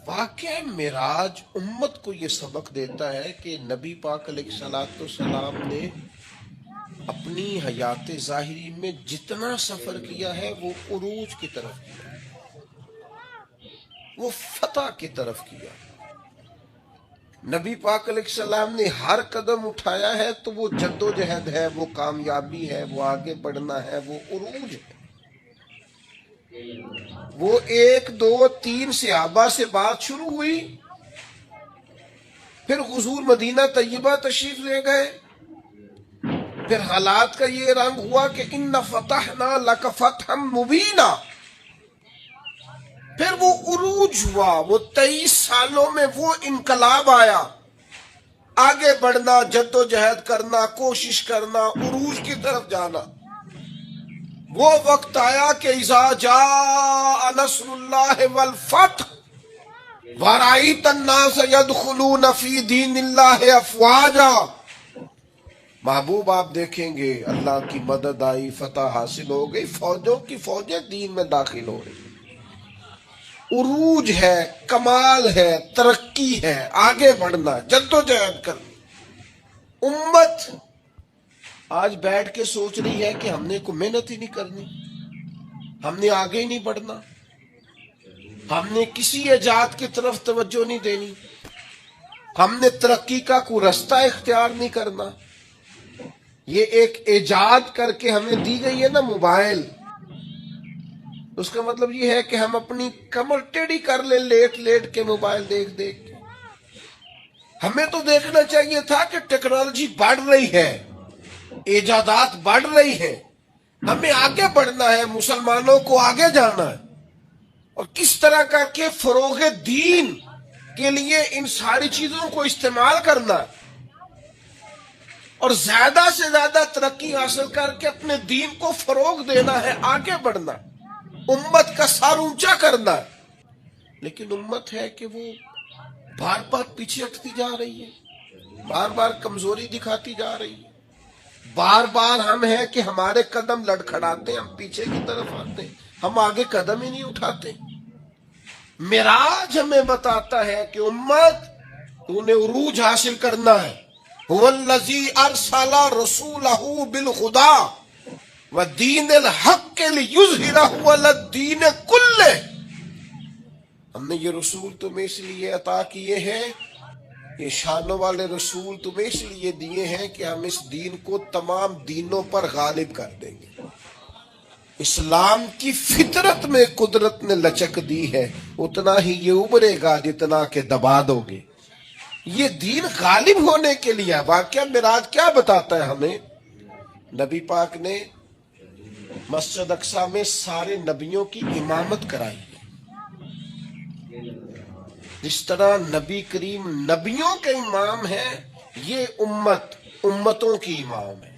واقعہ معراج امت کو یہ سبق دیتا ہے کہ نبی پاک علیہ السلام نے اپنی حیات ظاہری میں جتنا سفر کیا ہے وہ عروج کی طرف کیا، وہ فتح کی طرف کیا۔ نبی پاک علیہ السلام نے ہر قدم اٹھایا ہے تو وہ جد و جہد ہے، وہ کامیابی ہے، وہ آگے بڑھنا ہے، وہ عروج ہے۔ وہ 1 2 3 صحابہ سے بات شروع ہوئی، پھر حضور مدینہ طیبہ تشریف لے گئے، پھر حالات کا یہ رنگ ہوا کہ ان فتحنا لک فتحا مبینا، پھر وہ عروج ہوا، وہ 23 سالوں میں وہ انقلاب آیا، آگے بڑھنا، جد و جہد کرنا، کوشش کرنا، عروج کی طرف جانا۔ وہ وقت آیا کہ اذا جاء نصر اللہ والفتح ورأیت الناس يدخلون فی دین اللہ افواجا۔ محبوب آپ دیکھیں گے اللہ کی مدد آئی، فتح حاصل ہو گئی، فوجوں کی فوجیں دین میں داخل ہو رہی، عروج ہے، کمال ہے، ترقی ہے، آگے بڑھنا، جد و جہد کرنا۔ امت آج بیٹھ کے سوچ رہی ہے کہ ہم نے کوئی محنت ہی نہیں کرنی، ہم نے آگے ہی نہیں بڑھنا، ہم نے کسی ایجاد کی طرف توجہ نہیں دینی، ہم نے ترقی کا کوئی رستہ اختیار نہیں کرنا۔ یہ ایک ایجاد کر کے ہمیں دی گئی ہے نا موبائل، اس کا مطلب یہ ہے کہ ہم اپنی کمر ٹیڑھی کر لیں لیٹ لیٹ کے موبائل دیکھ دیکھ کے۔ ہمیں تو دیکھنا چاہیے تھا کہ ٹیکنالوجی بڑھ رہی ہے، ایجادات بڑھ رہی ہیں، ہمیں آگے بڑھنا ہے، مسلمانوں کو آگے جانا ہے، اور کس طرح کر کے فروغ دین کے لیے ان ساری چیزوں کو استعمال کرنا اور زیادہ سے زیادہ ترقی حاصل کر کے اپنے دین کو فروغ دینا ہے، آگے بڑھنا، امت کا سر اونچا کرنا ہے۔ لیکن امت ہے کہ وہ بار بار پیچھے ہٹتی جا رہی ہے، بار بار کمزوری دکھاتی جا رہی ہے، بار بار ہم ہیں کہ ہمارے قدم لڑکھڑاتے ہیں، ہم پیچھے کی طرف آتے ہیں، ہم آگے قدم ہی نہیں اٹھاتے۔ معراج ہمیں بتاتا ہے کہ امت تو نے عروج حاصل کرنا ہے۔ هو الذی ارسل رسولہ بالہدی ودین الحق لیظہرہ علی الدین کلہ۔ ہم نے یہ رسول تمہیں اس لیے عطا کیے ہیں، یہ شانوں والے رسول تمہیں اس لیے دیے ہیں کہ ہم اس دین کو تمام دینوں پر غالب کر دیں گے۔ اسلام کی فطرت میں قدرت نے لچک دی ہے، اتنا ہی یہ ابھرے گا جتنا کہ دبا دو گے۔ یہ دین غالب ہونے کے لیے۔ واقعہ معراج کیا بتاتا ہے ہمیں؟ نبی پاک نے مسجد اقصی میں سارے نبیوں کی امامت کرائی، جس طرح نبی کریم نبیوں کے امام ہیں، یہ امت امتوں کی امام ہے۔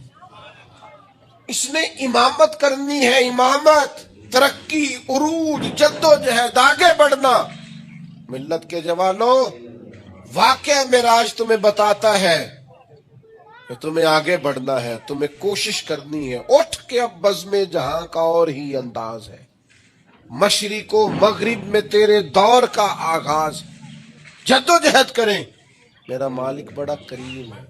اس نے امامت کرنی ہے، امامت، ترقی، عروج، جد و جہد، آگے بڑھنا۔ ملت کے جوانوں، واقعہ معراج تمہیں بتاتا ہے کہ تمہیں آگے بڑھنا ہے، تمہیں کوشش کرنی ہے۔ اٹھ کے اب بزم جہاں کا اور ہی انداز ہے، مشرق و مغرب میں تیرے دور کا آغاز۔ جد و جہد کریں، میرا مالک بڑا کریم ہے،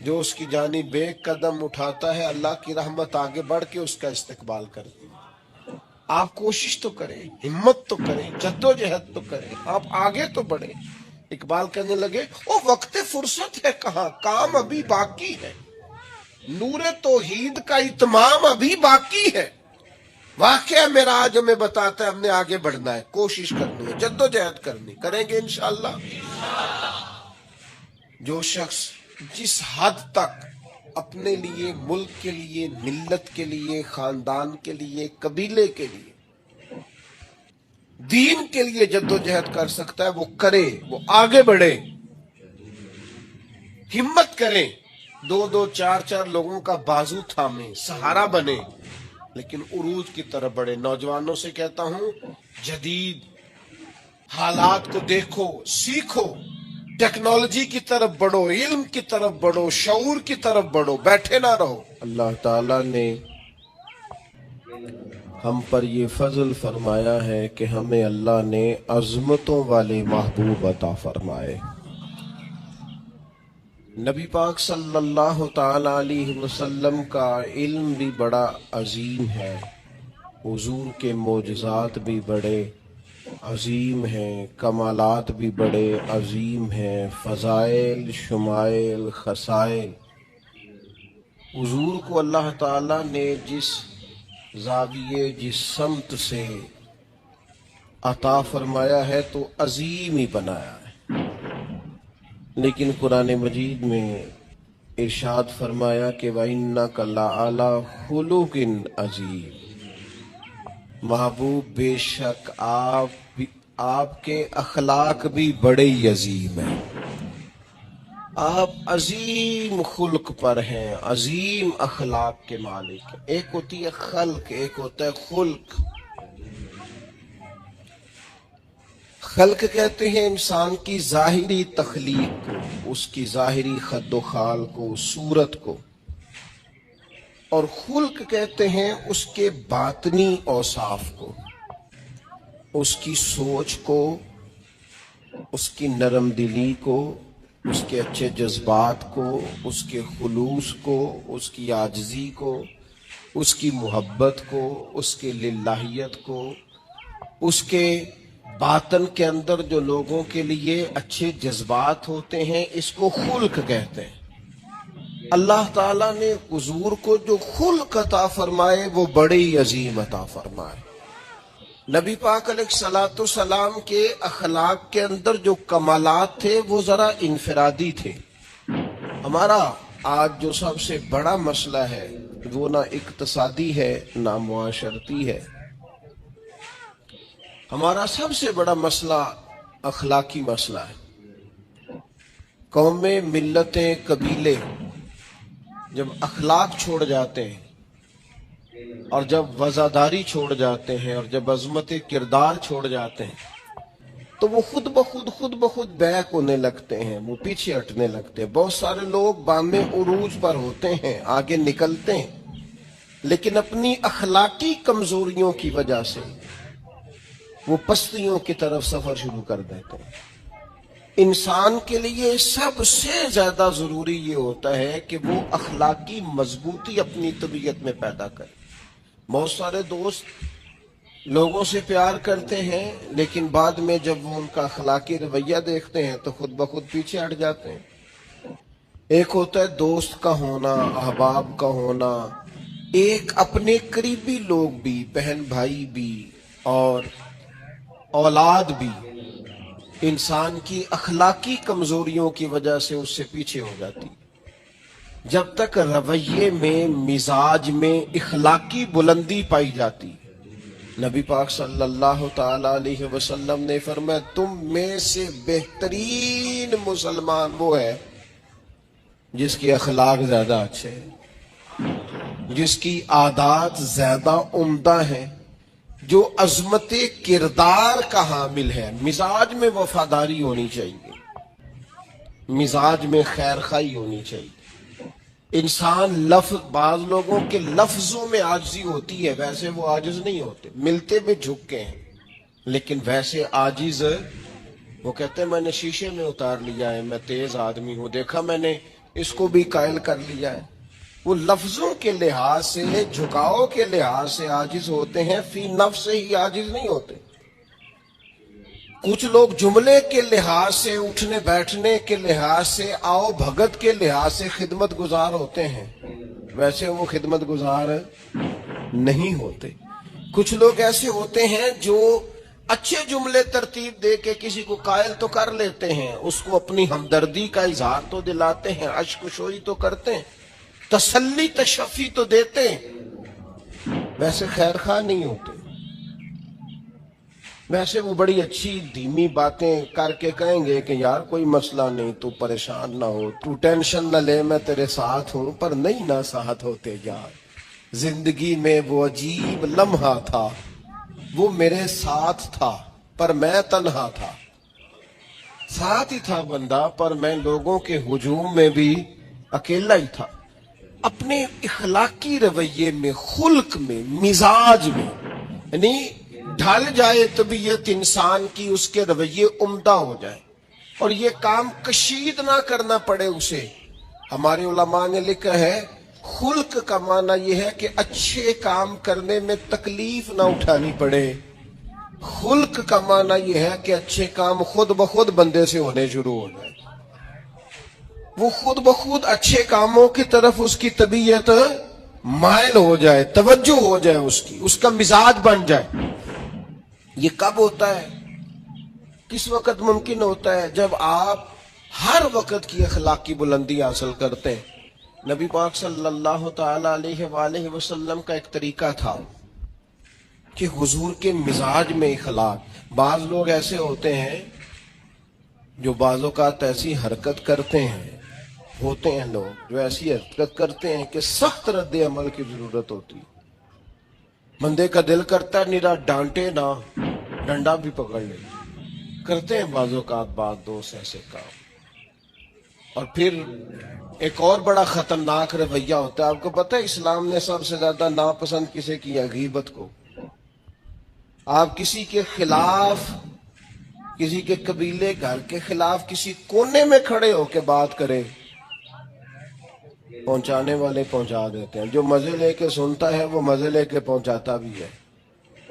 جو اس کی جانب ایک قدم اٹھاتا ہے اللہ کی رحمت آگے بڑھ کے اس کا استقبال کرتی ہے۔ آپ کوشش تو کریں، ہمت تو کریں، جد و جہد تو کریں، آپ آگے تو بڑھیں۔ اقبال کہنے لگے وہ وقت فرصت ہے کہاں، کام ابھی باقی ہے، نور توحید کا اتمام ابھی باقی ہے۔ واقعہ معراج ہمیں بتاتا ہے ہم نے آگے بڑھنا ہے، کوشش کرنی ہے، جد و جہد کرنی، کریں گے انشاءاللہ۔ جو شخص جس حد تک اپنے لیے، ملک کے لیے، ملت کے لیے، خاندان کے لیے، قبیلے کے لیے، دین کے لیے جد و جہد کر سکتا ہے وہ کرے، وہ آگے بڑھے، ہمت کریں، 2 2 4 4 لوگوں کا بازو تھامے، سہارا بنے، لیکن عروج کی طرف بڑھے۔ نوجوانوں سے کہتا ہوں جدید حالات کو دیکھو، سیکھو، ٹیکنالوجی کی طرف بڑھو، علم کی طرف بڑھو، شعور کی طرف بڑھو، بیٹھے نہ رہو۔ اللہ تعالیٰ نے ہم پر یہ فضل فرمایا ہے کہ ہمیں اللہ نے عظمتوں والے محبوب عطا فرمائے۔ نبی پاک صلی اللہ تعالی علیہ وسلم کا علم بھی بڑا عظیم ہے، حضور کے معجزات بھی بڑے عظیم ہیں، کمالات بھی بڑے عظیم ہیں، فضائل، شمائل، خصائل۔ حضور کو اللہ تعالیٰ نے جس زاویے، جس سمت سے عطا فرمایا ہے تو عظیم ہی بنایا ہے۔ لیکن قرآن مجید میں ارشاد فرمایا کہ وَإِنَّكَ لَعَلَىٰ خُلُقٍ عَظِيمٍ، محبوب بے شک آپ کے اخلاق بھی بڑے ہی عظیم ہیں، آپ عظیم خلق پر ہیں، عظیم اخلاق کے مالک ہیں۔ ایک ہوتی ہے خلق، ایک ہوتا ہے خلق۔ خلق کہتے ہیں انسان کی ظاہری تخلیق کو، اس کی ظاہری خد و خال کو، صورت کو، اور خلق کہتے ہیں اس کے باطنی اوصاف کو، اس کی سوچ کو، اس کی نرم دلی کو، اس کے اچھے جذبات کو، اس کے خلوص کو، اس کی عاجزی کو، اس کی محبت کو، اس کے للہیت کو، اس کے باطن کے اندر جو لوگوں کے لیے اچھے جذبات ہوتے ہیں، اس کو خلق کہتے ہیں۔ اللہ تعالیٰ نے حضور کو جو خلق عطا فرمائے وہ بڑے ہی عظیم عطا فرمائے۔ نبی پاک علیہ الصلوۃ والسلام کے اخلاق کے اندر جو کمالات تھے وہ ذرا انفرادی تھے۔ ہمارا آج جو سب سے بڑا مسئلہ ہے وہ نہ اقتصادی ہے نہ معاشرتی ہے، ہمارا سب سے بڑا مسئلہ اخلاقی مسئلہ ہے۔ قومیں، ملتیں، قبیلے جب اخلاق چھوڑ جاتے ہیں اور جب وزاداری چھوڑ جاتے ہیں اور جب عظمت کردار چھوڑ جاتے ہیں تو وہ خود بخود بیک ہونے لگتے ہیں، وہ پیچھے ہٹنے لگتے ہیں۔ بہت سارے لوگ بام عروج پر ہوتے ہیں، آگے نکلتے ہیں، لیکن اپنی اخلاقی کمزوریوں کی وجہ سے وہ پستیوں کی طرف سفر شروع کر دیتے ہیں۔ انسان کے لیے سب سے زیادہ ضروری یہ ہوتا ہے کہ وہ اخلاقی مضبوطی اپنی طبیعت میں پیدا کرے۔ بہت سارے دوست لوگوں سے پیار کرتے ہیں لیکن بعد میں جب وہ ان کا اخلاقی رویہ دیکھتے ہیں تو خود بخود پیچھے ہٹ جاتے ہیں۔ ایک ہوتا ہے دوست کا ہونا، احباب کا ہونا، ایک اپنے قریبی لوگ بھی، بہن بھائی بھی اور اولاد بھی انسان کی اخلاقی کمزوریوں کی وجہ سے اس سے پیچھے ہو جاتی۔ جب تک رویے میں، مزاج میں اخلاقی بلندی پائی جاتی، نبی پاک صلی اللہ تعالی علیہ وسلم نے فرمایا تم میں سے بہترین مسلمان وہ ہے جس کے اخلاق زیادہ اچھے ہیں، جس کی عادات زیادہ عمدہ ہیں، جو عظمت کردار کا حامل ہے۔ مزاج میں وفاداری ہونی چاہیے، مزاج میں خیر خواہی ہونی چاہیے۔ انسان بعض لوگوں کے لفظوں میں عاجزی ہوتی ہے، ویسے وہ عاجز نہیں ہوتے، ملتے بھی جھک کے ہیں، لیکن ویسے عاجز وہ کہتے ہیں میں نے شیشے میں اتار لیا ہے، میں تیز آدمی ہوں، دیکھا میں نے اس کو بھی قائل کر لیا ہے۔ وہ لفظوں کے لحاظ سے، جھکاؤ کے لحاظ سے عاجز ہوتے ہیں، فی نفس سے ہی عاجز نہیں ہوتے۔ کچھ لوگ جملے کے لحاظ سے، اٹھنے بیٹھنے کے لحاظ سے، آؤ بھگت کے لحاظ سے خدمت گزار ہوتے ہیں، ویسے وہ خدمت گزار نہیں ہوتے۔ کچھ لوگ ایسے ہوتے ہیں جو اچھے جملے ترتیب دے کے کسی کو قائل تو کر لیتے ہیں، اس کو اپنی ہمدردی کا اظہار تو دلاتے ہیں، اشک شوئی تو کرتے ہیں، تسلی تشفی تو دیتے ہیں، ویسے خیر خواہ نہیں ہوتے۔ ویسے وہ بڑی اچھی دھیمی باتیں کر کے کہیں گے کہ یار کوئی مسئلہ نہیں، تو پریشان نہ ہو، تو ٹینشن نہ لے، میں تیرے ساتھ ہوں، پر نہیں نہ ساتھ ہوتے یار۔ زندگی میں وہ عجیب لمحہ تھا، وہ میرے ساتھ تھا پر میں تنہا تھا، ساتھ ہی تھا بندہ پر میں لوگوں کے ہجوم میں بھی اکیلا ہی تھا۔ اپنے اخلاقی رویے میں، خلق میں، مزاج میں یعنی ڈھل جائے طبیعت انسان کی، اس کے رویے عمدہ ہو جائے اور یہ کام کشید نہ کرنا پڑے اسے. ہمارے علماء نے لکھا ہے خلق کا معنی یہ ہے کہ اچھے کام کرنے میں تکلیف نہ اٹھانی پڑے. خلق کا معنی یہ ہے کہ اچھے کام خود بخود بندے سے ہونے شروع ہو جائے، وہ خود بخود اچھے کاموں کی طرف اس کی طبیعت مائل ہو جائے، توجہ ہو جائے، اس کا مزاج بن جائے. یہ کب ہوتا ہے؟ کس وقت ممکن ہوتا ہے؟ جب آپ ہر وقت کی اخلاقی بلندی حاصل کرتے ہیں. نبی پاک صلی اللہ تعالی علیہ وآلہ وسلم کا ایک طریقہ تھا کہ حضور کے مزاج میں اخلاق. بعض لوگ ایسے ہوتے ہیں جو بعض اوقات ایسی حرکت کرتے ہیں، ہوتے ہیں لوگ جو ایسی حرکت کرتے ہیں کہ سخت رد عمل کی ضرورت ہوتی ہے. بندے کا دل کرتا ہے نرا ڈانٹے نہ، ڈنڈا بھی پکڑ لے. کرتے ہیں بعض اوقات بعض دوست ایسے کام. اور پھر ایک اور بڑا خطرناک رویہ ہوتا ہے. آپ کو پتہ ہے اسلام نے سب سے زیادہ ناپسند کسے کیا؟ غیبت کو. آپ کسی کے خلاف، کسی کے قبیلے گھر کے خلاف کسی کونے میں کھڑے ہو کے بات کریں، پہنچانے والے پہنچا دیتے ہیں. جو مزے لے کے سنتا ہے وہ مزے لے کے پہنچاتا بھی ہے.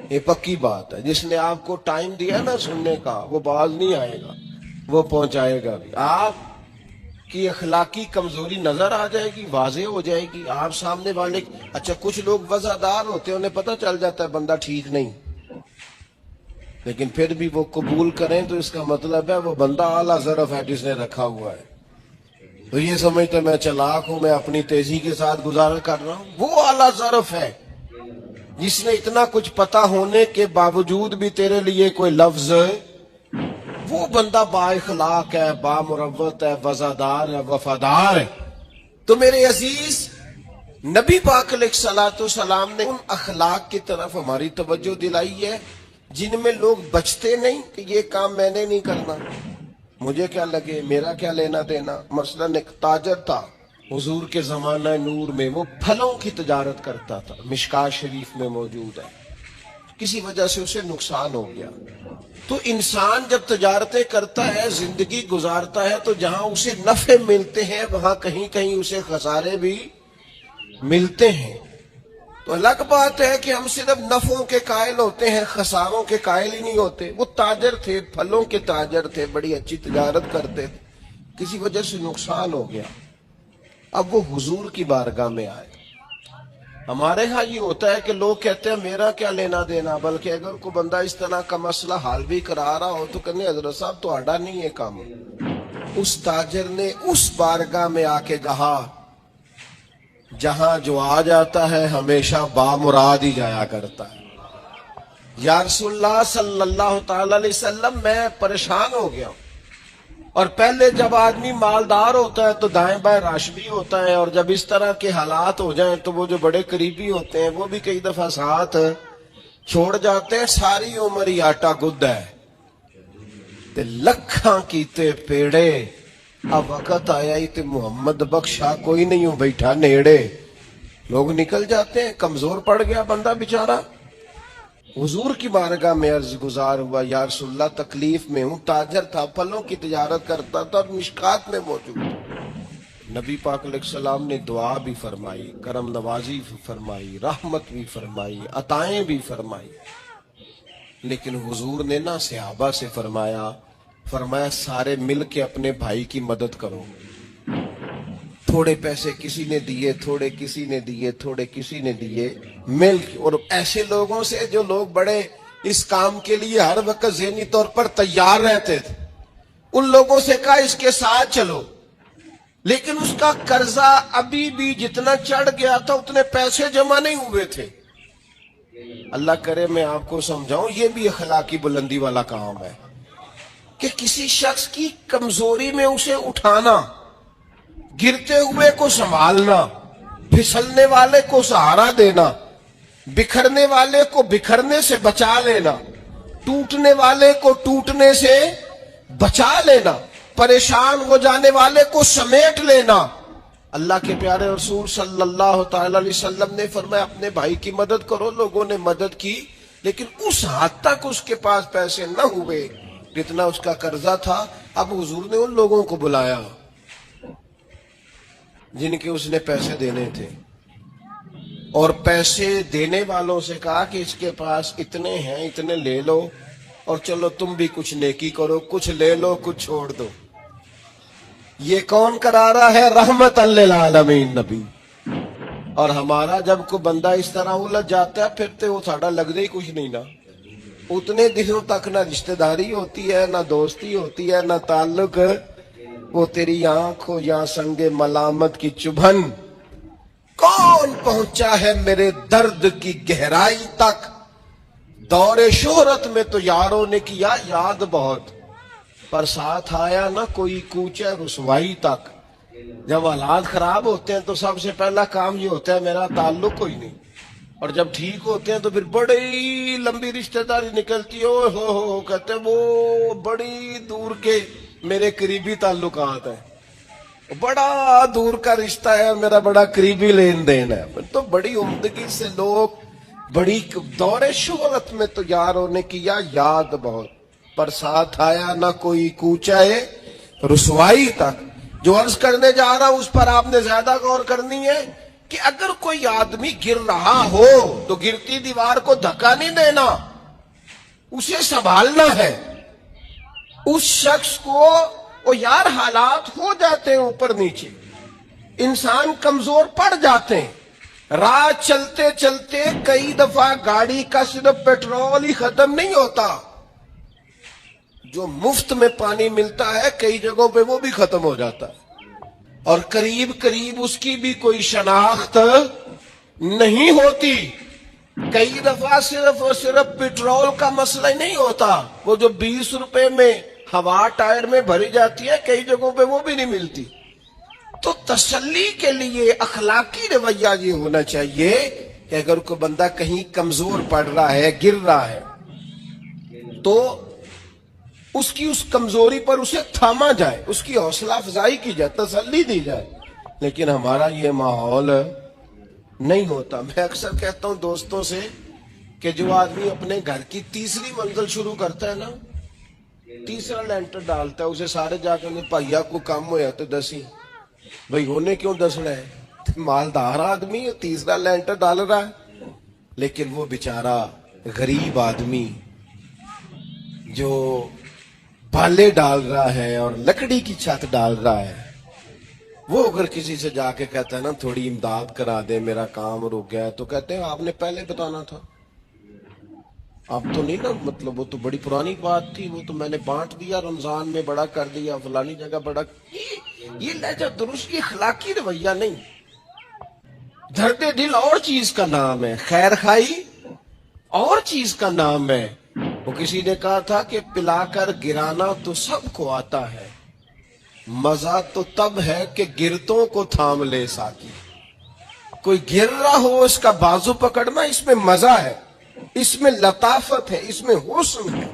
یہ پکی بات ہے. جس نے آپ کو ٹائم دیا نا سننے کا، وہ باز نہیں آئے گا، وہ پہنچائے گا بھی. آپ کی اخلاقی کمزوری نظر آ جائے گی، واضح ہو جائے گی. آپ سامنے والے، اچھا کچھ لوگ وزادار ہوتے ہیں، انہیں پتہ چل جاتا ہے بندہ ٹھیک نہیں، لیکن پھر بھی وہ قبول کریں تو اس کا مطلب ہے وہ بندہ اعلیٰ ظرف ہے جس نے رکھا ہوا ہے. تو یہ سمجھتے میں چلاک ہوں، میں اپنی تیزی کے ساتھ گزارا کر رہا ہوں. وہ اعلیٰ ظرف ہے جس نے اتنا کچھ پتا ہونے کے باوجود بھی تیرے لیے کوئی لفظ، وہ بندہ با اخلاق ہے، با مروت ہے، وفادار ہے، وفادار ہے. تو میرے عزیز، نبی پاک علیہ الصلوۃ والسلام نے ان اخلاق کی طرف ہماری توجہ دلائی ہے جن میں لوگ بچتے نہیں کہ یہ کام میں نے نہیں کرنا، مجھے کیا لگے، میرا کیا لینا دینا. مثلا ایک تاجر تھا حضور کے زمانہ نور میں، وہ پھلوں کی تجارت کرتا تھا، مشکاۃ شریف میں موجود ہے. کسی وجہ سے اسے نقصان ہو گیا. تو انسان جب تجارتیں کرتا ہے، زندگی گزارتا ہے، تو جہاں اسے نفع ملتے ہیں وہاں کہیں کہیں اسے خسارے بھی ملتے ہیں. تو الگ بات ہے کہ ہم صرف نفعوں کے قائل ہوتے ہیں، خساروں کے قائل ہی نہیں ہوتے. وہ تاجر تھے، پھلوں کے تاجر تھے، بڑی اچھی تجارت کرتے تھے، کسی وجہ سے نقصان ہو گیا. اب وہ حضور کی بارگاہ میں آئے. ہمارے ہاں یہ ہوتا ہے کہ لوگ کہتے ہیں میرا کیا لینا دینا، بلکہ اگر کوئی بندہ اس طرح کا مسئلہ حل بھی کرا رہا ہو تو کہنے حضرت صاحب تو آڈا نہیں ہے کام. اس تاجر نے اس بارگاہ میں آ کے کہا جہاں جو آ جاتا ہے ہمیشہ بامراد ہی جایا کرتا ہے. یا رسول اللہ صلی اللہ تعالی علیہ وسلم، میں پریشان ہو گیا ہوں. اور پہلے جب آدمی مالدار ہوتا ہے تو دائیں بائیں رش بھی ہوتا ہے، اور جب اس طرح کے حالات ہو جائیں تو وہ جو بڑے قریبی ہوتے ہیں وہ بھی کئی دفعہ ساتھ چھوڑ جاتے ہیں. ساری عمر ہی آٹا گد ہے تے لکھاں کیتے پیڑے، اب وقت آیا ہی تے محمد بخشا کوئی نہیں ہوں بیٹھا نیڑے. لوگ نکل جاتے ہیں، کمزور پڑ گیا بندہ بیچارہ. حضور کی بارگاہ میں عرض گزار ہوا یا رسول اللہ تکلیف میں ہوں. تاجر تھا، پھلوں کی تجارت کرتا تھا اور مشکات میں موجود تھا. نبی پاک علیہ السلام نے دعا بھی فرمائی، کرم نوازی بھی فرمائی، رحمت بھی فرمائی، عطائیں بھی فرمائی. لیکن حضور نے نا صحابہ سے فرمایا سارے مل کے اپنے بھائی کی مدد کرو. تھوڑے پیسے کسی نے دیے، تھوڑے کسی نے دیے، تھوڑے کسی نے دیے، مل کے. اور ایسے لوگوں سے جو لوگ بڑے اس کام کے لیے ہر وقت ذہنی طور پر تیار رہتے تھے، ان لوگوں سے کہا اس کے ساتھ چلو. لیکن اس کا قرضہ ابھی بھی جتنا چڑھ گیا تھا اتنے پیسے جمع نہیں ہوئے تھے. اللہ کرے میں آپ کو سمجھاؤں، یہ بھی اخلاقی بلندی والا کام ہے کہ کسی شخص کی کمزوری میں اسے اٹھانا، گرتے ہوئے کو سنبھالنا، پھسلنے والے کو سہارا دینا، بکھرنے والے کو بکھرنے سے بچا لینا، ٹوٹنے والے کو ٹوٹنے سے بچا لینا، پریشان ہو جانے والے کو سمیٹ لینا. اللہ کے پیارے رسول صلی اللہ تعالی علیہ وسلم نے فرمایا اپنے بھائی کی مدد کرو. لوگوں نے مدد کی. لیکن اس حد تک اس کے پاس پیسے نہ ہوئے جتنا اس کا قرضہ تھا. اب حضور نے ان لوگوں کو بلایا جن کے اس نے پیسے دینے تھے، اور پیسے دینے والوں سے کہا کہ اس کے پاس اتنے ہیں، اتنے لے لو، اور چلو تم بھی کچھ نیکی کرو، کچھ لے لو کچھ چھوڑ دو. یہ کون کرا رہا ہے؟ رحمت للعالمین نبی. اور ہمارا جب کوئی بندہ اس طرح الجھ جاتا ہے پھر تو وہ ساڑا لگتا ہی کچھ نہیں نا. اتنے دنوں تک نہ رشتہ داری ہوتی ہے، نہ دوستی ہوتی ہے، نہ تعلق. وہ تیری آنکھ ہو یا سنگ ملامت کی چبھن. کون پہنچا ہے میرے درد کی گہرائی تک؟ دور شہرت میں تو یاروں نے کیا یاد بہت، پر ساتھ آیا نہ کوئی کوچہ رسوائی تک. جب حالات خراب ہوتے ہیں تو سب سے پہلا کام یہ ہوتا ہے میرا تعلق کوئی نہیں، اور جب ٹھیک ہوتے ہیں تو پھر بڑی لمبی رشتہ داری نکلتی ہو کہتے ہیں وہ بڑی دور کے میرے قریبی تعلقات ہیں، بڑا دور کا رشتہ ہے، میرا بڑا قریبی لین دین ہے. تو بڑی عمدگی سے لوگ بڑی دور شہرت میں تو یاروں نے کیا یاد بہت، پر ساتھ آیا نہ کوئی کوچہ رسوائی تک. جو عرض کرنے جا رہا اس پر آپ نے زیادہ غور کرنی ہے کہ اگر کوئی آدمی گر رہا ہو تو گرتی دیوار کو دھکا نہیں دینا، اسے سنبھالنا ہے. اس شخص کو یار حالات ہو جاتے ہیں اوپر نیچے، انسان کمزور پڑ جاتے ہیں. راہ چلتے چلتے کئی دفعہ گاڑی کا صرف پیٹرول ہی ختم نہیں ہوتا، جو مفت میں پانی ملتا ہے کئی جگہوں پہ وہ بھی ختم ہو جاتا ہے، اور قریب قریب اس کی بھی کوئی شناخت نہیں ہوتی. کئی دفعہ صرف اور صرف پیٹرول کا مسئلہ ہی نہیں ہوتا، وہ جو 20 روپے میں ہوا ٹائر میں بھری جاتی ہے کئی جگہوں پہ وہ بھی نہیں ملتی. تو تسلی کے لیے اخلاقی رویہ یہ ہونا چاہیے کہ اگر کوئی بندہ کہیں کمزور پڑ رہا ہے، گر رہا ہے، تو اس کی اس کمزوری پر اسے تھاما جائے، اس کی حوصلہ افزائی کی جائے، تسلی دی جائے. لیکن ہمارا یہ ماحول نہیں ہوتا. میں اکثر کہتا ہوں دوستوں سے کہ جو آدمی اپنے گھر کی تیسری منزل شروع کرتا ہے نا، تیسرا لینٹر ڈالتا ہے، اسے سارے جا کر پہیا کو کم ہویا تو دسی بھائی ہونے کیوں دس رہا ہے؟ مالدار آدمی تیسرا لینٹر ڈال رہا ہے، لیکن وہ بیچارہ غریب آدمی جو بالے ڈال رہا ہے اور لکڑی کی چھت ڈال رہا ہے، وہ اگر کسی سے جا کے کہتا ہے نا تھوڑی امداد کرا دے میرا کام رک گیا، تو کہتے ہیں آپ نے پہلے بتانا تھا. اب تو نہیں نا، مطلب وہ تو بڑی پرانی بات تھی، وہ تو میں نے بانٹ دیا، رمضان میں بڑا کر دیا، فلانی جگہ بڑا. یہ لہجہ درست، یہ اخلاقی رویہ نہیں. درد دل اور چیز کا نام ہے، خیر خائی اور چیز کا نام ہے. وہ کسی نے کہا تھا کہ پلا کر گرانا تو سب کو آتا ہے، مزہ تو تب ہے کہ گرتوں کو تھام لے ساکی. کوئی گر رہا ہو اس کا بازو پکڑنا، اس میں مزہ ہے، اس میں لطافت ہے، اس میں حسن ہے.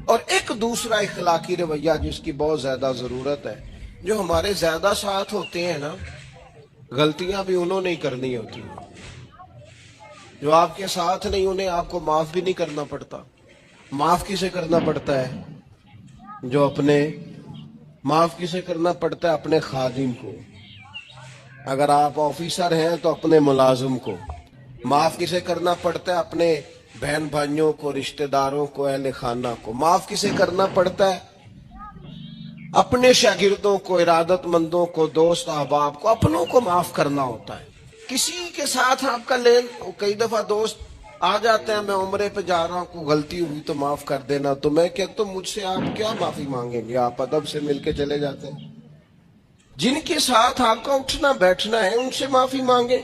اور ایک دوسرا اخلاقی رویہ جس کی بہت زیادہ ضرورت ہے، جو ہمارے زیادہ ساتھ ہوتے ہیں نا، غلطیاں بھی انہوں نے ہی کرنی ہوتی ہیں. جو آپ کے ساتھ نہیں انہیں آپ کو معاف بھی نہیں کرنا پڑتا. معاف کسے کرنا پڑتا ہے؟ جو اپنے معاف کسے کرنا پڑتا ہے؟ اپنے خادم کو. اگر آپ آفیسر ہیں تو اپنے ملازم کو. معاف کسے کرنا پڑتا ہے؟ اپنے بہن بھائیوں کو، رشتہ داروں کو، اہل خانہ کو. معاف کسے کرنا پڑتا ہے؟ اپنے شاگردوں کو، ارادت مندوں کو، دوست احباب کو، اپنوں کو معاف کرنا ہوتا ہے. کسی کے ساتھ آپ کا لین، کئی دفعہ دوست آ جاتے ہیں میں عمرے پہ جا رہا ہوں، کوئی غلطی ہوئی تو معاف کر دینا، تو میں کہتا ہوں مجھ سے آپ کیا معافی مانگیں گے، آپ ادب سے مل کے چلے جاتے ہیں. جن کے ساتھ آپ کا اٹھنا بیٹھنا ہے ان سے معافی مانگیں.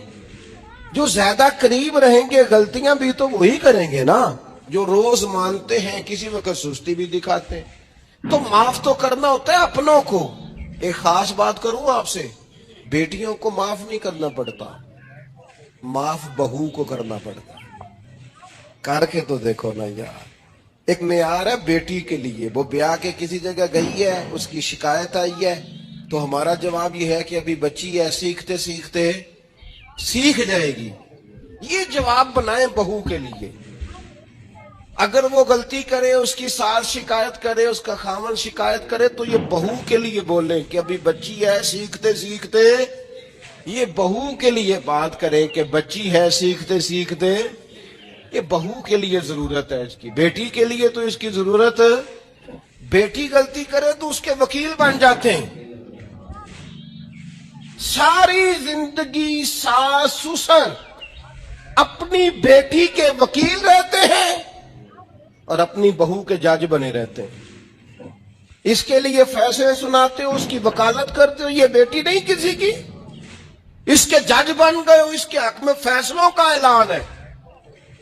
جو زیادہ قریب رہیں گے غلطیاں بھی تو وہی کریں گے نا، جو روز مانتے ہیں، کسی وقت سستی بھی دکھاتے ہیں. تو معاف تو کرنا ہوتا ہے اپنوں کو. ایک خاص بات کروں آپ سے، بیٹیوں کو معاف نہیں کرنا پڑتا، معاف بہو کو کرنا پڑتا. کر کے تو دیکھو نا یار. ایک معیار ہے بیٹی کے لیے، وہ بیاہ کے کسی جگہ گئی ہے، اس کی شکایت آئی ہے، تو ہمارا جواب یہ ہے کہ ابھی بچی ہے، سیکھتے سیکھتے سیکھ جائے گی. یہ جواب بنائیں بہو کے لیے. اگر وہ غلطی کرے، اس کی ساس شکایت کرے، اس کا خامن شکایت کرے، تو یہ بہو کے لیے بولیں کہ ابھی بچی ہے، سیکھتے سیکھتے یہ بہو کے لیے بات کرے کہ بچی ہے، سیکھتے سیکھتے یہ بہو کے لیے ضرورت ہے اس کی، بیٹی کے لیے تو اس کی ضرورت، بیٹی غلطی کرے تو اس کے وکیل بن جاتے ہیں۔ ساری زندگی ساس سسر اپنی بیٹی کے وکیل رہتے ہیں اور اپنی بہو کے جج بنے رہتے ہیں، اس کے لیے فیصلے سناتے ہو، اس کی وکالت کرتے ہو، یہ بیٹی نہیں کسی کی، اس کے جج بن گئے ہو، اس کے حق میں فیصلوں کا اعلان ہے،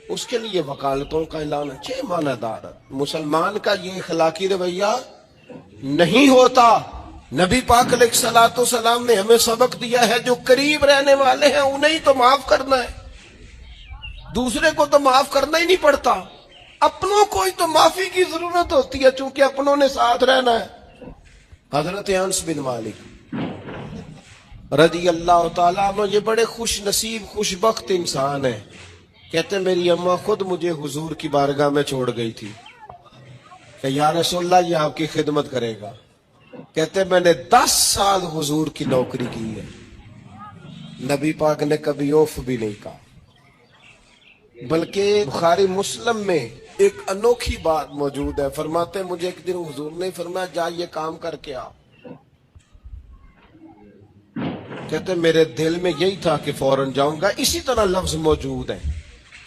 اس کے لیے وکالتوں کا اعلان ہے۔ چھ معنی دار مسلمان کا یہ اخلاقی رویہ نہیں ہوتا۔ نبی پاک علیہ الصلوۃ والسلام نے ہمیں سبق دیا ہے، جو قریب رہنے والے ہیں انہیں تو معاف کرنا ہے، دوسرے کو تو معاف کرنا ہی نہیں پڑتا، اپنوں کو ہی تو معافی کی ضرورت ہوتی ہے، چونکہ اپنوں نے ساتھ رہنا ہے۔ حضرت انس بن مالک رضی اللہ تعالیٰ عنہ یہ بڑے خوش نصیب خوش بخت انسان ہیں، کہتے ہیں میری اماں خود مجھے حضور کی بارگاہ میں چھوڑ گئی تھی کہ یا رسول اللہ یہ آپ کی خدمت کرے گا، کہتے ہیں میں نے 10 سال حضور کی نوکری کی ہے، نبی پاک نے کبھی اوف بھی نہیں کہا، بلکہ بخاری مسلم میں ایک انوکھی بات موجود ہے، فرماتے ہیں مجھے ایک دن حضور نے فرمایا جا یہ کام کر کے آ، کہتے ہیں میرے دل میں یہی تھا کہ فوراً جاؤں گا، اسی طرح لفظ موجود ہے،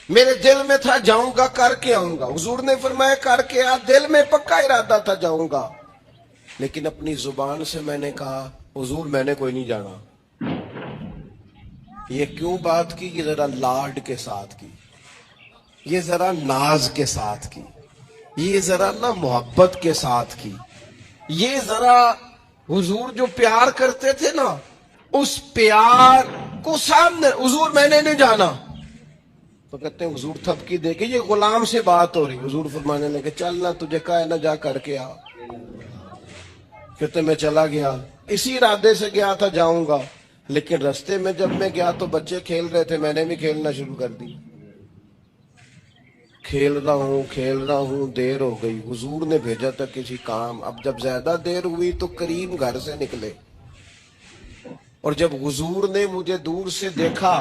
میرے دل میں تھا جاؤں گا کر کے آؤں گا، حضور نے فرمایا کر کے آ، دل میں پکا ارادہ تھا جاؤں گا، لیکن اپنی زبان سے میں نے کہا حضور میں نے کوئی نہیں جانا۔ یہ کیوں بات کی؟ یہ ذرا لاڈ کے ساتھ کی، یہ ذرا ناز کے ساتھ کی، یہ ذرا نا محبت کے ساتھ کی، یہ ذرا حضور جو پیار کرتے تھے نا اس پیار کو سامنے، حضور میں نے نہیں جانا، تو کہتے ہیں حضور تھپکی دے کے، یہ غلام سے بات ہو رہی، حضور فرمانے لگے چل نہ تجھے کہا ہے نہ جا کر کے آ، کہتے میں چلا گیا، اسی ارادے سے گیا تھا جاؤں گا، لیکن رستے میں جب میں گیا تو بچے کھیل رہے تھے، میں نے بھی کھیلنا شروع کر دی، کھیل رہا ہوں دیر ہو گئی، حضور نے بھیجا تھا کسی کام، اب جب زیادہ دیر ہوئی تو کریم گھر سے نکلے، اور جب حضور نے مجھے دور سے دیکھا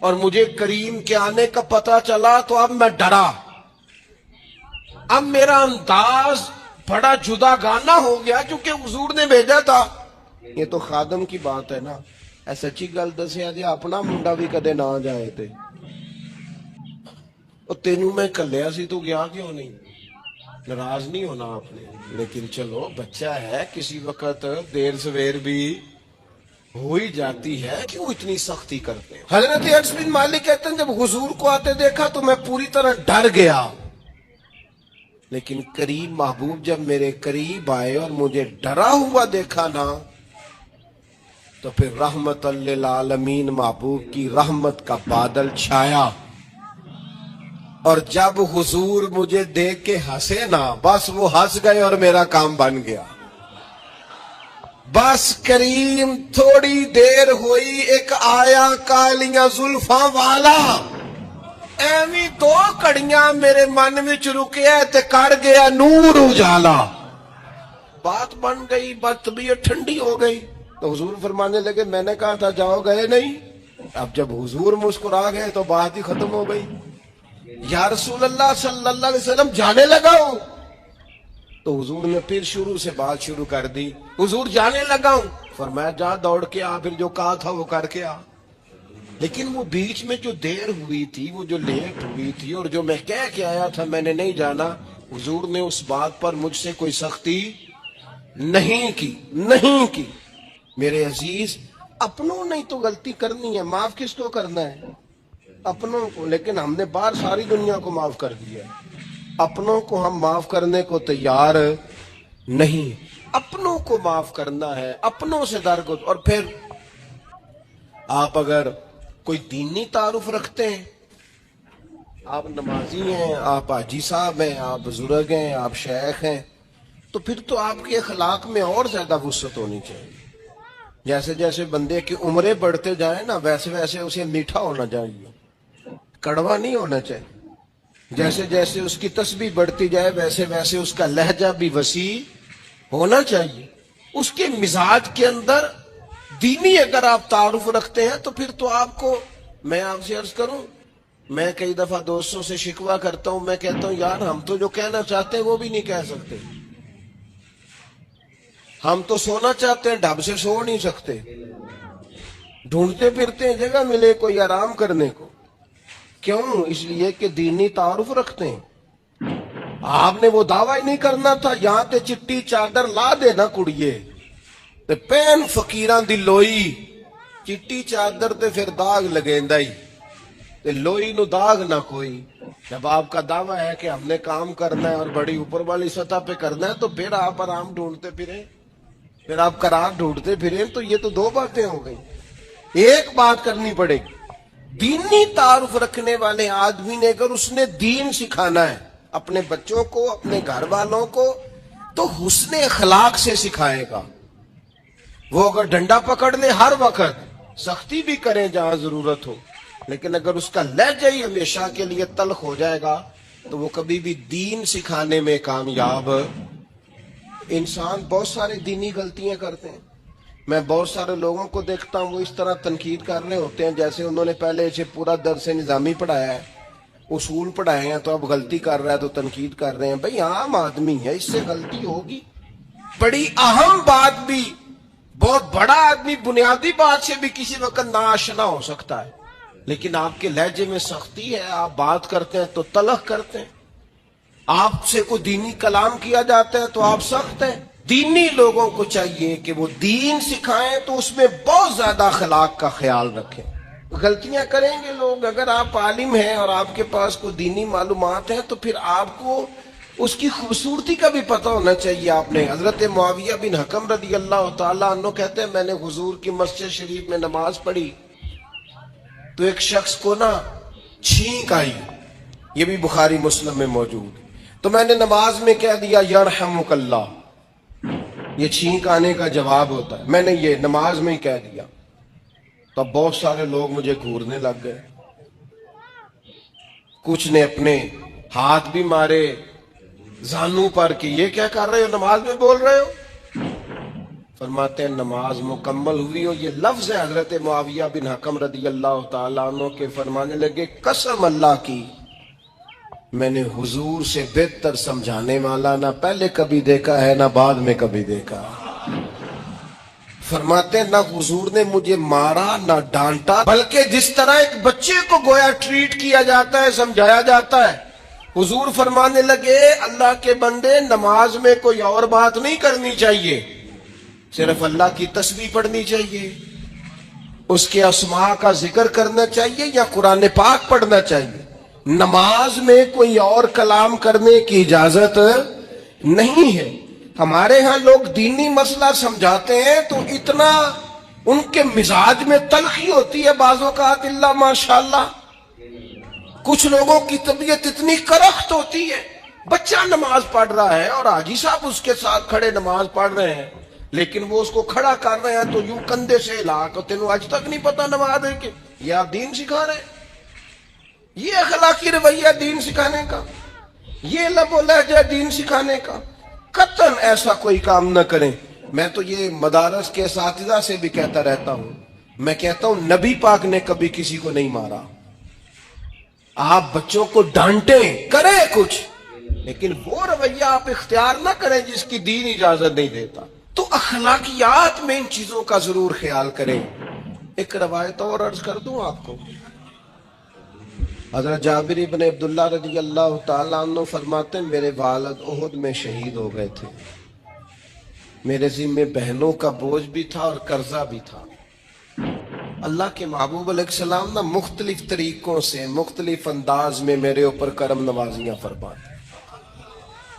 اور مجھے کریم کے آنے کا پتہ چلا تو اب میں ڈرا، اب میرا انداز بڑا جدا گانا ہو گیا چونکہ حضور نے بھیجا تھا۔ یہ تو خادم کی بات ہے نا، اے سچی گل دسیا جی اپنا منڈا بھی کدے نہ جائے تے، اور تینوں میں کلیا سی تو گیا کیوں نہیں؟ ناراض نہیں ہونا آپ نے، لیکن چلو بچہ ہے، کسی وقت دیر سویر بھی ہو ہی جاتی ہے، کیوں اتنی سختی کرتے ہیں؟ حضرت انس بن مالک کہتے ہیں جب حضور کو آتے دیکھا تو میں پوری طرح ڈر گیا، لیکن کریم محبوب جب میرے قریب آئے اور مجھے ڈرا ہوا دیکھا نا تو پھر رحمت للعالمین محبوب کی رحمت کا بادل چھایا، اور جب حضور مجھے دیکھ کے ہنسے نا بس وہ ہنس گئے اور میرا کام بن گیا، بس کریم تھوڑی دیر ہوئی ایک آیا کالیاں زلفاں والا، ایویں 2 کڑیاں میرے من وچ رکیا تے کر گیا نور اجالا، بات بن گئی، بات طبیعت ٹھنڈی ہو گئی، تو حضور فرمانے لگے میں نے کہا تھا جاؤ گئے نہیں، اب جب حضور مسکرا گئے تو بات ہی ختم ہو گئی، یا رسول اللہ صلی اللہ علیہ وسلم جانے لگا ہوں، تو حضور نے پھر شروع سے بات شروع کر دی، حضور جانے لگا ہوں، فرمایا جا دوڑ کے آ، پھر جو کہا تھا وہ کر کے آ، لیکن وہ بیچ میں جو دیر ہوئی تھی، وہ جو لیٹ ہوئی تھی، اور جو میں کہہ کے آیا تھا میں نے نہیں جانا، حضور نے اس بات پر مجھ سے کوئی سختی نہیں کی۔ میرے عزیز اپنوں نے تو غلطی کرنی ہے، معاف کس کو کرنا ہے؟ اپنوں کو، لیکن ہم نے باہر ساری دنیا کو معاف کر دیا ہے، اپنوں کو ہم معاف کرنے کو تیار نہیں، اپنوں کو معاف کرنا ہے، اپنوں سے درگزر۔ اور پھر آپ اگر کوئی دینی تعارف رکھتے ہیں، آپ نمازی ہیں، آپ حاجی صاحب ہیں، آپ بزرگ ہیں، آپ شیخ ہیں، تو پھر تو آپ کے اخلاق میں اور زیادہ وسعت ہونی چاہیے، جیسے جیسے بندے کی عمریں بڑھتے جائیں نا ویسے ویسے اسے میٹھا ہونا چاہیے، کڑوا نہیں ہونا چاہیے، جیسے جیسے اس کی تسبیح بڑھتی جائے ویسے ویسے اس کا لہجہ بھی وسیع ہونا چاہیے. اس کے مزاج کے اندر دینی اگر آپ تعارف رکھتے ہیں تو پھر تو آپ کو، میں آپ سے عرض کروں، میں کئی دفعہ دوستوں سے شکوہ کرتا ہوں، میں کہتا ہوں یار ہم تو جو کہنا چاہتے ہیں وہ بھی نہیں کہہ سکتے. ہم تو سونا چاہتے ہیں، ڈھب سے سو نہیں سکتے، ڈھونڈتے پھرتے ہیں جگہ ملے کوئی آرام کرنے کو. کیوں؟ اس لیے کہ دینی تعارف رکھتے ہیں. آپ نے وہ دعویٰ ہی نہیں کرنا تھا، یہاں تے چٹی چادر لا دے نا کڑیے تے پین فقیران دی لوئی، چٹی چادر تے پھر داغ لگیندا ہی تے لوئی نو داغ نہ کوئی. جب آپ کا دعویٰ ہے کہ ہم نے کام کرنا ہے اور بڑی اوپر والی سطح پہ کرنا ہے تو پھر آپ آرام ڈھونڈتے پھریں، پھر آپ قرار ڈھونڈتے پھریں. تو یہ تو دو باتیں ہو گئی. ایک بات کرنی پڑے گی، دینی تعارف رکھنے والے آدمی نے اگر اس نے دین سکھانا ہے اپنے بچوں کو، اپنے گھر والوں کو، تو حسن اخلاق سے سکھائے گا. وہ اگر ڈنڈا پکڑ لے ہر وقت، سختی بھی کریں جہاں ضرورت ہو، لیکن اگر اس کا لہجہ ہی ہمیشہ کے لیے تلخ ہو جائے گا تو وہ کبھی بھی دین سکھانے میں کامیاب. انسان بہت سارے دینی غلطیاں کرتے ہیں. میں بہت سارے لوگوں کو دیکھتا ہوں وہ اس طرح تنقید کر رہے ہوتے ہیں جیسے انہوں نے پہلے اسے پورا درس نظامی پڑھایا ہے، اصول پڑھائے ہیں، تو اب غلطی کر رہا ہے تو تنقید کر رہے ہیں. بھئی عام آدمی ہے، اس سے غلطی ہوگی. بڑی اہم بات بھی، بہت بڑا آدمی بنیادی بات سے بھی کسی وقت ناآشنا ہو سکتا ہے، لیکن آپ کے لہجے میں سختی ہے، آپ بات کرتے ہیں تو تلخ کرتے ہیں. آپ سے کوئی دینی کلام کیا جاتا ہے تو آپ سخت ہیں. دینی لوگوں کو چاہیے کہ وہ دین سکھائیں تو اس میں بہت زیادہ اخلاق کا خیال رکھیں. غلطیاں کریں گے لوگ. اگر آپ عالم ہیں اور آپ کے پاس کوئی دینی معلومات ہیں تو پھر آپ کو اس کی خوبصورتی کا بھی پتہ ہونا چاہیے. آپ نے حضرت معاویہ بن حکم رضی اللہ تعالیٰ عنہ کہتے ہیں میں نے حضور کی مسجد شریف میں نماز پڑھی تو ایک شخص کو نا چھینک آئی، یہ بھی بخاری مسلم میں موجود، تو میں نے نماز میں کہہ دیا یرحمک اللہ. یہ چھینک آنے کا جواب ہوتا ہے، میں نے یہ نماز میں ہی کہہ دیا. تو بہت سارے لوگ مجھے گھورنے لگ گئے، کچھ نے اپنے ہاتھ بھی مارے زانوں پر کہ یہ کیا کر رہے ہو، نماز میں بول رہے ہو. فرماتے ہیں نماز مکمل ہوئی اور یہ لفظ ہے حضرت معاویہ بن حکم رضی اللہ تعالیٰ عنہ کے، فرمانے لگے قسم اللہ کی میں نے حضور سے بہتر سمجھانے والا نہ پہلے کبھی دیکھا ہے نہ بعد میں کبھی دیکھا. فرماتے ہیں نہ حضور نے مجھے مارا نہ ڈانٹا، بلکہ جس طرح ایک بچے کو گویا ٹریٹ کیا جاتا ہے، سمجھایا جاتا ہے. حضور فرمانے لگے اللہ کے بندے نماز میں کوئی اور بات نہیں کرنی چاہیے، صرف اللہ کی تسبیح پڑھنی چاہیے، اس کے اسماء کا ذکر کرنا چاہیے یا قرآن پاک پڑھنا چاہیے. نماز میں کوئی اور کلام کرنے کی اجازت نہیں ہے. ہمارے ہاں لوگ دینی مسئلہ سمجھاتے ہیں تو اتنا ان کے مزاج میں تلخی ہوتی ہے بعض اوقات، اللہ ماشاءاللہ. کچھ لوگوں کی طبیعت اتنی کرخت ہوتی ہے، بچہ نماز پڑھ رہا ہے اور حاجی صاحب اس کے ساتھ کھڑے نماز پڑھ رہے ہیں، لیکن وہ اس کو کھڑا کر رہے ہیں تو یوں کندھے سے ہلا کر تینوں آج تک نہیں پتا نماز ہے کہ یہ آپ دین سکھا رہے ہیں. یہ اخلاقی رویہ دین سکھانے کا، یہ لب و لہجہ دین سکھانے کا. قطعاً ایسا کوئی کام نہ کریں. میں تو یہ مدارس کے اساتذہ سے بھی کہتا رہتا ہوں، میں کہتا ہوں نبی پاک نے کبھی کسی کو نہیں مارا. آپ بچوں کو ڈانٹیں، کریں کچھ، لیکن وہ رویہ آپ اختیار نہ کریں جس کی دین اجازت نہیں دیتا. تو اخلاقیات میں ان چیزوں کا ضرور خیال کریں. ایک روایت اور عرض کر دوں آپ کو. حضرت جابر بن عبداللہ رضی اللہ تعالیٰ عنہ فرماتے ہیں میرے والد احد میں شہید ہو گئے تھے، میرے ذمہ بہنوں کا بوجھ بھی تھا اور قرضہ بھی تھا. اللہ کے محبوب علیہ السلام نا مختلف طریقوں سے مختلف انداز میں میرے اوپر کرم نوازیاں فرماتے.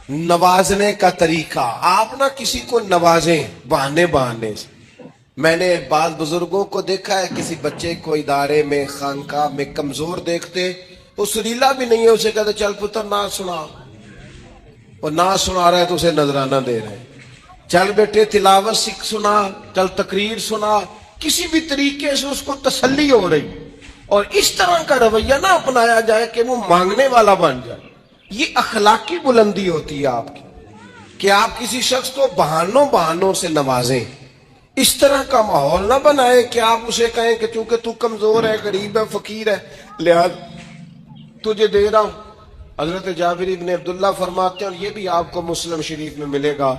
نوازنے کا طریقہ، آپ نہ کسی کو نوازیں بہانے بہانے سے. میں نے بعض بزرگوں کو دیکھا ہے کسی بچے کو ادارے میں خانقاہ میں کمزور دیکھتے، وہ سریلا بھی نہیں ہے، اسے کہتے چل پتر نعت سنا، اور نعت سنا رہا ہے تو اسے نذرانہ دے رہے ہیں. چل بیٹے تلاوت سکھ سنا، چل تقریر سنا، کسی بھی طریقے سے اس کو تسلی ہو رہی. اور اس طرح کا رویہ نہ اپنایا جائے کہ وہ مانگنے والا بن جائے. یہ اخلاقی بلندی ہوتی ہے آپ کی کہ آپ کسی شخص کو بہانوں سے نوازیں. اس طرح کا ماحول نہ بنائیں کہ آپ اسے کہیں کہ چونکہ تو کمزور ہے، غریب ہے، فقیر ہے، لہذا تجھے دے رہا ہوں. حضرت جابر ابن عبداللہ فرماتے ہیں، اور یہ بھی آپ کو مسلم شریف میں ملے گا،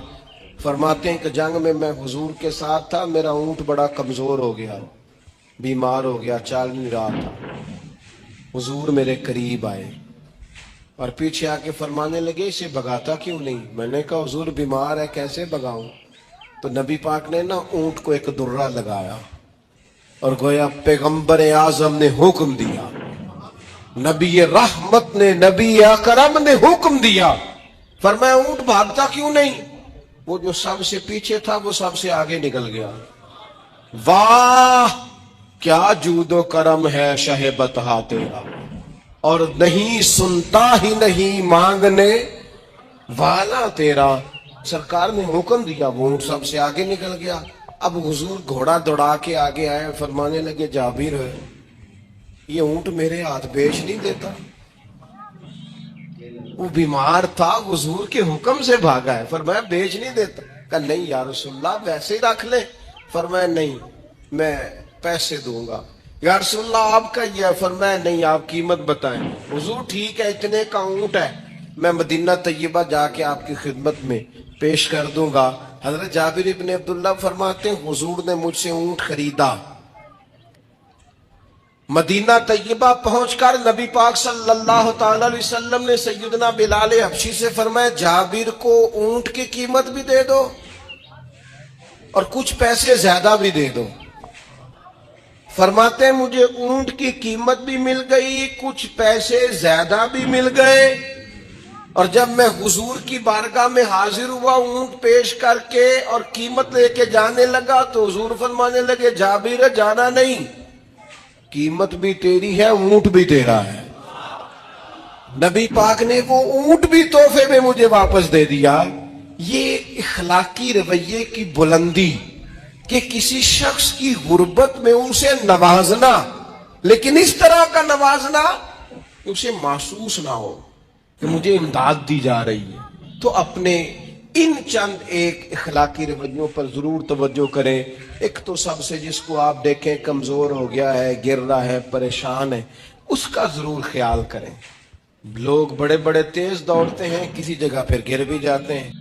فرماتے ہیں کہ جنگ میں حضور کے ساتھ تھا، میرا اونٹ بڑا کمزور ہو گیا، بیمار ہو گیا، چال نہیں رہا تھا. حضور میرے قریب آئے اور پیچھے آ کے فرمانے لگے اسے بھگاتا کیوں نہیں؟ میں نے کہا حضور بیمار ہے، کیسے بھگاؤں؟ تو نبی پاک نے نا اونٹ کو ایک درہ لگایا اور گویا پیغمبر اعظم نے حکم دیا، نبی رحمت نے، نبی اکرم نے حکم دیا، فرمایا اونٹ بھاگتا کیوں نہیں؟ وہ جو سب سے پیچھے تھا وہ سب سے آگے نکل گیا. واہ کیا جود و کرم ہے شہ بطحا تیرا، اور نہیں سنتا ہی نہیں مانگنے والا تیرا. سرکار نے حکم دیا، وہ اونٹ سب سے آگے نکل گیا. اب حضور گھوڑا دوڑا کے آگے آئے، فرمانے لگے جابر ہے یہ اونٹ میرے ہاتھ بیچ نہیں دیتا. وہ بیمار تھا، حضور کے حکم سے بھاگا ہے، فرمایا بیچ نہیں دیتا. کہا نہیں یا رسول اللہ ویسے ہی رکھ لے. فرمایا نہیں میں پیسے دوں گا. یا رسول اللہ آپ کا یہ ہے. فرمایا نہیں آپ قیمت بتائیں. حضور ٹھیک ہے اتنے کا اونٹ ہے، میں مدینہ طیبہ جا کے آپ کی خدمت میں پیش کر دوں گا. حضرت جابر ابن عبداللہ فرماتے ہیں حضور نے مجھ سے اونٹ خریدا. مدینہ طیبہ پہنچ کر نبی پاک صلی اللہ تعالی علیہ وسلم نے سیدنا بلال حبشی سے فرمایا جابر کو اونٹ کی قیمت بھی دے دو اور کچھ پیسے زیادہ بھی دے دو. فرماتے ہیں مجھے اونٹ کی قیمت بھی مل گئی، کچھ پیسے زیادہ بھی مل گئے، اور جب میں حضور کی بارگاہ میں حاضر ہوا اونٹ پیش کر کے اور قیمت لے کے جانے لگا تو حضور فرمانے لگے جابر جانا نہیں، قیمت بھی تیری ہے، اونٹ بھی تیرا ہے. نبی پاک نے وہ اونٹ بھی تحفے میں مجھے واپس دے دیا. یہ اخلاقی رویے کی بلندی کہ کسی شخص کی غربت میں اسے نوازنا، لیکن اس طرح کا نوازنا کہ اسے محسوس نہ ہو کہ مجھے امداد دی جا رہی ہے. تو اپنے ان چند ایک اخلاقی رویوں پر ضرور توجہ کریں. ایک تو سب سے جس کو آپ دیکھیں کمزور ہو گیا ہے، گر رہا ہے، پریشان ہے، اس کا ضرور خیال کریں. لوگ بڑے بڑے تیز دوڑتے ہیں، کسی جگہ پھر گر بھی جاتے ہیں.